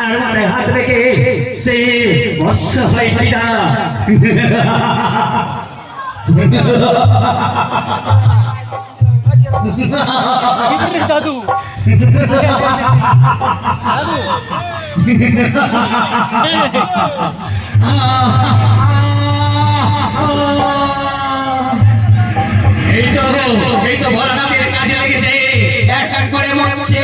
তার মাথায় হাত রেখে সেই অসহায় ভাইটা দাদু এই তো ভোলানাথের কাজে লেগেছে, এক এক করে মরছে।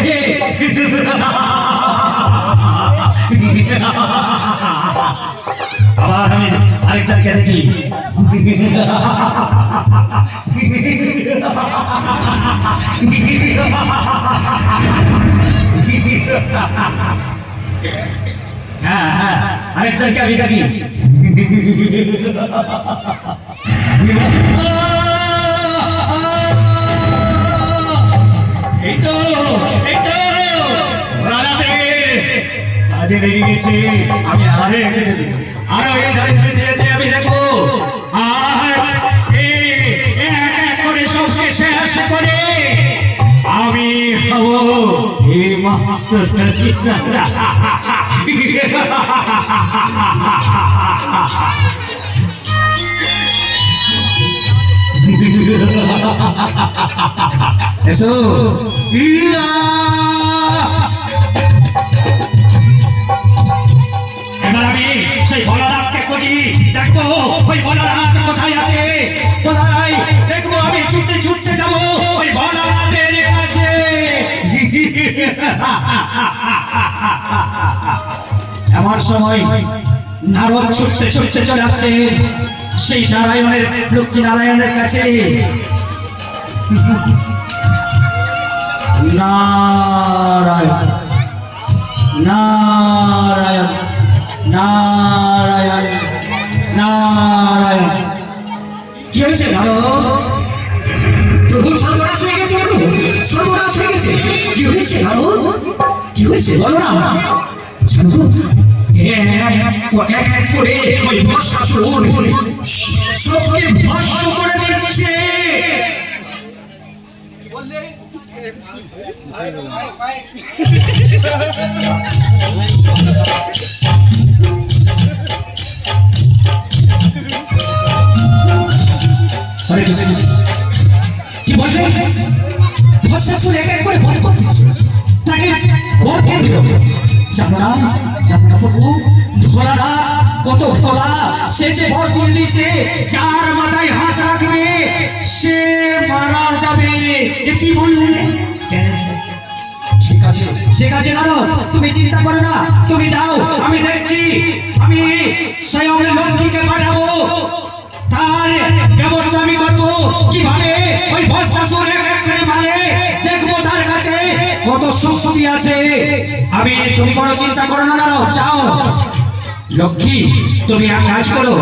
আবার আমি আরেকজনকে দেখি, হ্যাঁ হ্যাঁ আরেকজনকে আমি দেখি। এই তো কাজে লেগে গেছে। আমি আরো এই ধারে দিয়েছে, আমি দেখবো আর এক এক করে সবকে শেষ করে আমি হবো এই মাত্র। এসো এবার আমি সেই ভোলানাথকে খুঁজি, দেখবো ওই ভোলানাথ কোথায় আছে। কোথায় দেখবো, আমি ছুটতে ছুটতে যাবো ওই ভোলানাথের কাছে। এমন সময় নারদ ছুটতে ছুটতে চলে আসছে সেই নারায়ণের, লক্ষ্মী নারায়ণের কাছে। নারায়ণ নারায়ণ নারায়ণ নারায়ণ। কি হয়েছে নারদ? প্রভু সর্বনাশ হয়ে গেছে, সর্বনাশ হয়ে গেছে। কি হয়েছে নারদ? কি হয়েছে বলো না। এক এক করে ওই বর্ষাসুর সবকে ভস্ম করে দিচ্ছে। কি বলবে? ভস্মাসুর এক এক করে বধ করে দিচ্ছে, তাকে বর কে দিল? ভোলানাথ কত ভোলা, সে যে বর দিয়ে দিয়েছে যার মাথায় হাত রাখবে সে মারা যাবে। কি বললে? ঠিক আছে নারদ, তুমি চিন্তা করো না, তুমি যাও, আমি দেখছি। আমি স্বয়ং লক্ষ্মীকে পাঠাবো, তার ব্যবস্থা আমি করবো। কিভাবে ওই ভস্মাসুর এক এক করে মারে দেখবো, তার কাছে কত শক্তি আছে। তুমি কোনো চিন্তা করো না নারদ, যাও। লক্ষ্মী তুমি এক কাজ করো,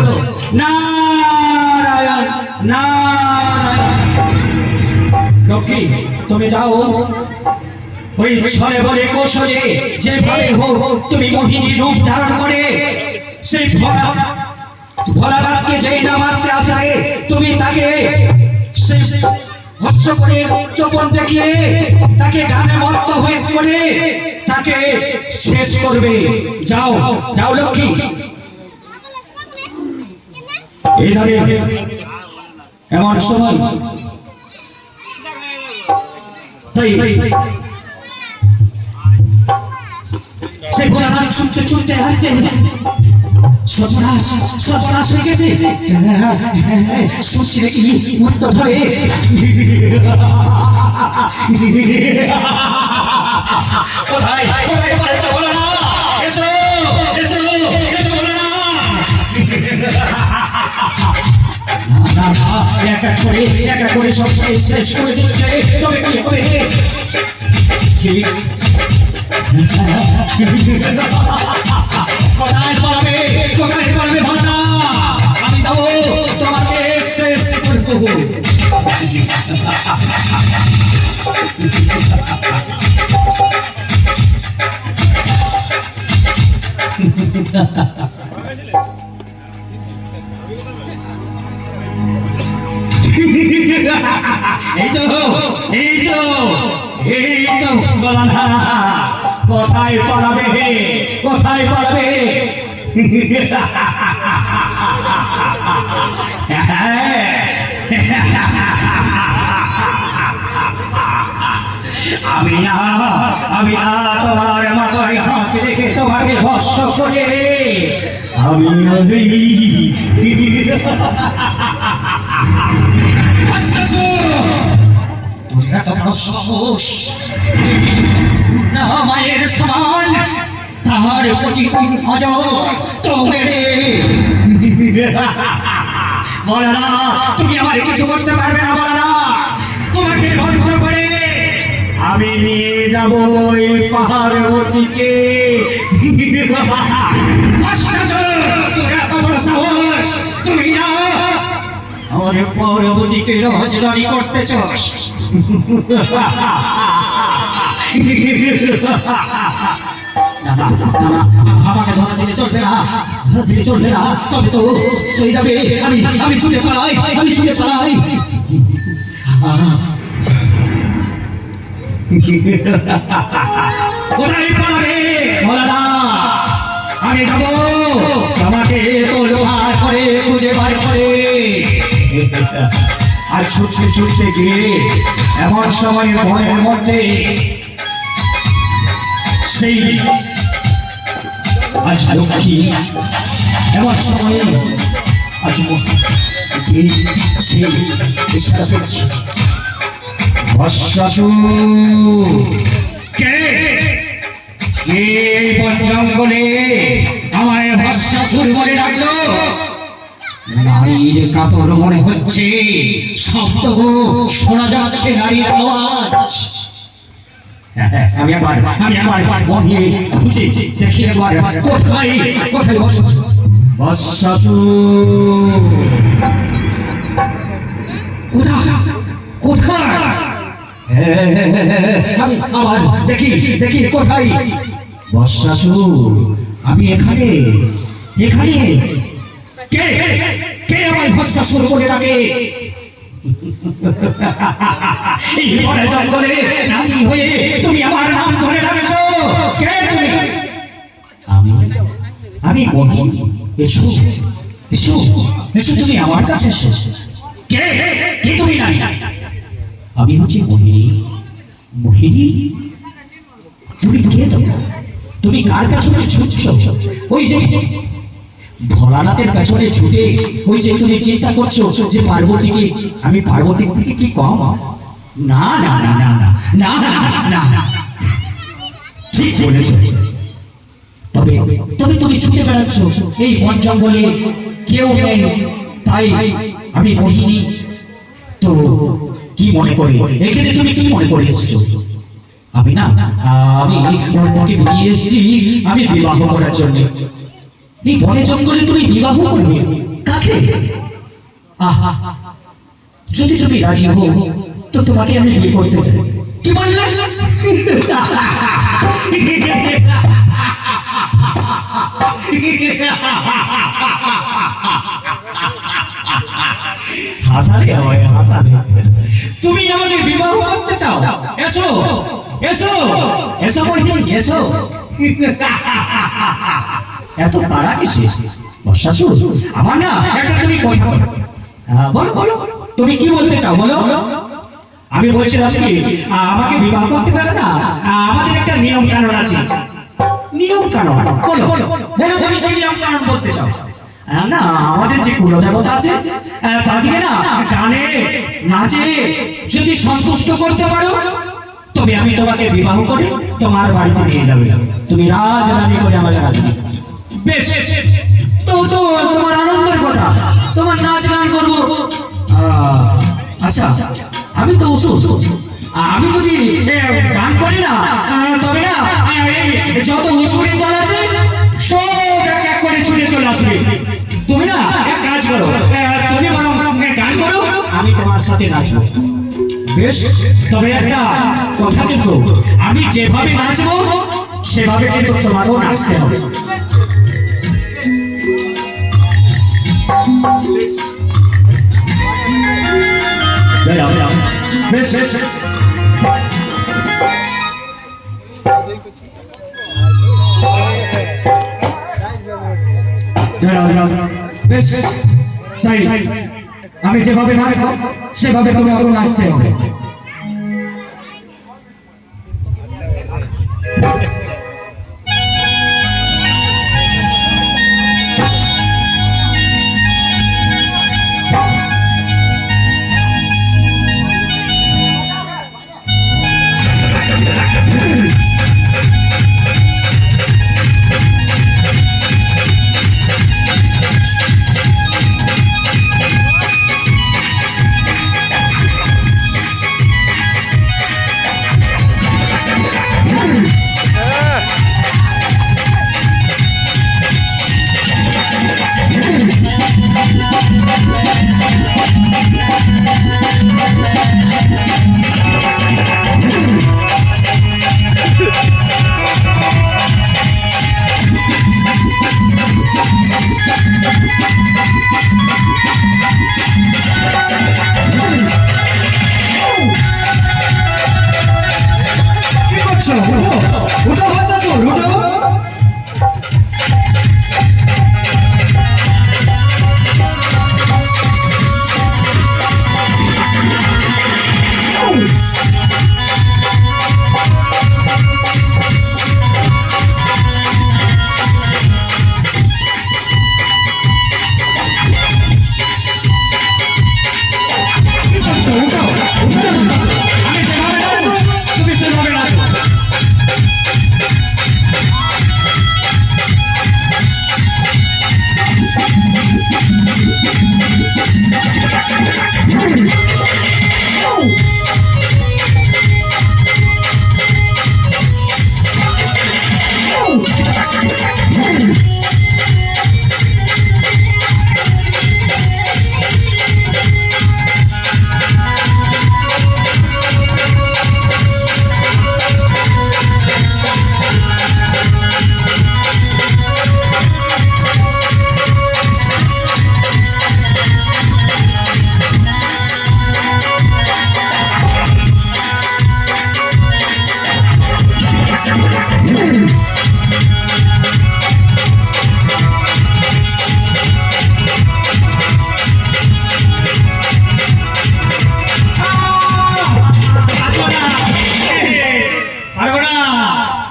নারায়ণ নারায়ণ। লক্ষ্মী তুমি যাও, ওই ছলে বলে কৌশলে যেভাবে হোক তুমি মোহিনী রূপ ধারণ করে সেই ভোলানাথকে যেই না মারতে আসলে তুমি তাকে সেই হস্য করে চোপন দেখিয়ে তাকে গানে মত্ত হয়ে করে তাকে শেষ করবে। যাও যাও লক্ষ্মী। এই ধরে এমন সময় সেই ভোলানাথ ছুটতে ছুটতে আসছে। সর্বনাশ সর্বনাশ হয়ে গেছে, শুনছি নাকি মত্ত ধরে। কোথায় কোথায় পড়েছে ভোলানাথ? এসো এসো এসো ভোলানাথ। এক এক করে সব শেষ করে দিচ্ছে, তবে কি হবে? ঠিক কোথায় পালাবে, কোথায় পালাবে ভোলানাথ? আমি যাবো তোমাকে শেষ করবো। এই তো এই তো এই তো ভোলানাথ, কোথায় পালাবে কোথায় পালাবে আমি না তোমার মাথায় হাত রেখে তোমাকে ভস্ম করে আমি এত বড় সাহস না মায়ের সমান তাহার প্রতি নজর তো মেরে বলে না তুমি আমার কিছু করতে পারবে না বলে না তোমাকে ধ্বংস করে আমি নিয়ে যাব এই পার্বতীকে তোর এত বড় সাহস তুমি না আমার পার্বতীকে রাজরানী করতে চাস আমাকে ধরা দিলে চলবে না তবে তো সই যাবে আমি ছুটে পালাই কোথায় পালাবে বলা না আমি যাব আমাকে তো লোহার করে খুঁজে বার করে আর ছুটতে গিয়ে এমন সময় মনের মধ্যে সেই আজ লক্ষ্মী এমন সময়ে আজ সেই ইশারা করছে কে বন জঙ্গলে আমায় ভস্মাসুর বলে ডাকলো নারীর কাতর মনে হচ্ছে শব্দ শোনা যাচ্ছে নারীর আওয়াজ আমি আমার মনে খুঁজে দেখি একবার কোথায় কোথায় আমি আবার দেখি কোথায় বর্ষাসুর আমি এখানে কে আমায় ভস্মাসুর বলে ডাকে এই বনে জঙ্গলে নারী হয়ে তুমি আমার নাম ধরে ডাকছো কে তুমি আমি মোহিনী এসো তুমি আমার কাছে এসো কে তুমি না আমি হচ্ছি মোহিনী তুমি কে তুমি কার পেছনে ছুটছো ওই যে ভোলানাথের পেছনে ছুটে ওই যে তুমি চিন্তা করছো যে পার্বতীকে আমি পার্বতীর থেকে কি কম না না না না না না না ঠিক বলেছো তবে তুমি ছুটে বেড়াচ্ছ এই বন জঙ্গলে কেউ নেই তাই আমি মোহিনী তো কি মনে করে এখানে তুমি কি মনে করে এসেছো আমি ঘর থেকে বেরিয়ে এসেছি আমি বিবাহ করার জন্য এই বনে জঙ্গলে তুমি বিবাহ করবে কাকে যদি তুমি রাজি হও তো তোমাকে আমি বিয়ে করতে পারি কি বললে তুমি আমাকে বিবাহ করতে চাও এসো এসো এত তারা কিসে বর্ষাসুর আমার না একটা তুমি কথা বলো তুমি কি বলতে চাও বলো আমি বলছিলাম কি আমাকে বিবাহ করতে পারে না আমাদের একটা নিয়ম কানুন আছে নিয়ম কানুন বলো তুমি কি নিয়ম কানুন বলতে চাও না আমাদের যে কুলদেবতা আছে তাদেরকে না গানে নাচে যদি সন্তুষ্ট করতে পারো তবে আমি তোমাকে বিবাহ করে তোমার বাড়িতে নিয়ে যাবে তুমি রাজরানী করে আমাকে রাখছি বেশ তো তোমার আনন্দের কথা তোমার নাচ গান করবো আচ্ছা আমি তো অসুস্থ আমি যদি গান করি না তবে না যত অসুরের দল আছে সব এক করে ছুটে চলে আসবে তুমি না এক কাজ করো তুমি বরং গান করো আমি তোমার সাথে নাচবো বেশ তবে একটা কথা কিন্তু আমি যেভাবে নাচবো সেভাবে কিন্তু তোমারও নাচতে হবে বেশ বেশ, তাই আমি যেভাবে নাচবো সেভাবে তোমাকে নাচতে হবে।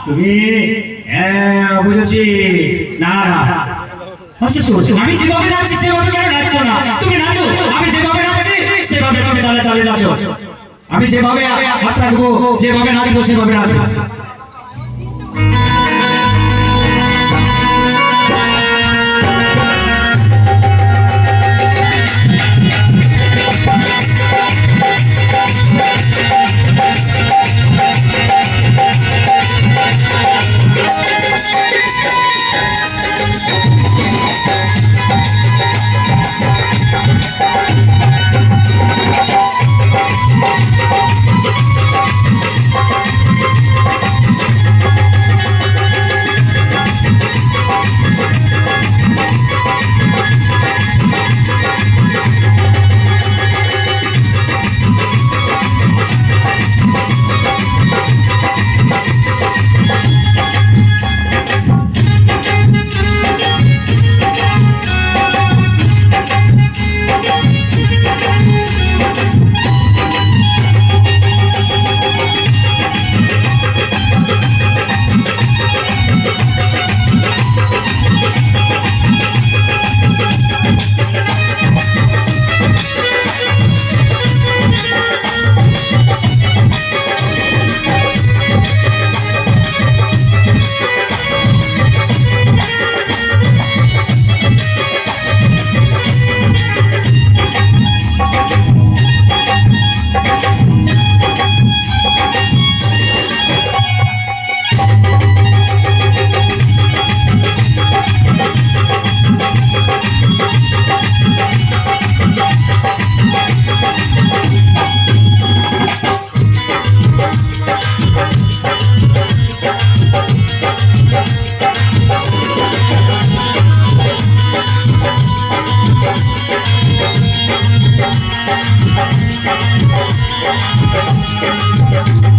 তুমি বুঝেছি না না আমি যেভাবে নাচছি সেভাবে কেন নাচছো না? তুমি নাচো, আমি যেভাবে নাচছি সেভাবে তুমি তালে তালে নাচো। আমি যেভাবে হাত রাখবো, যেভাবে নাচবো সেভাবে নাচবো।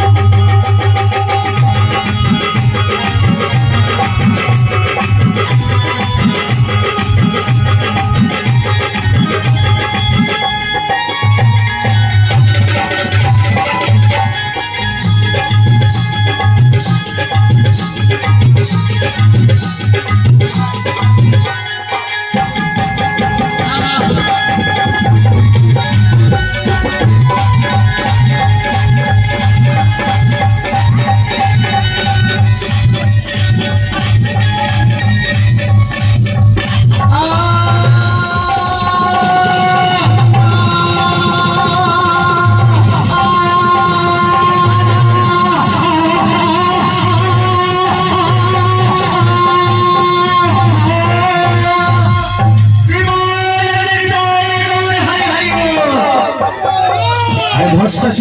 Thank you.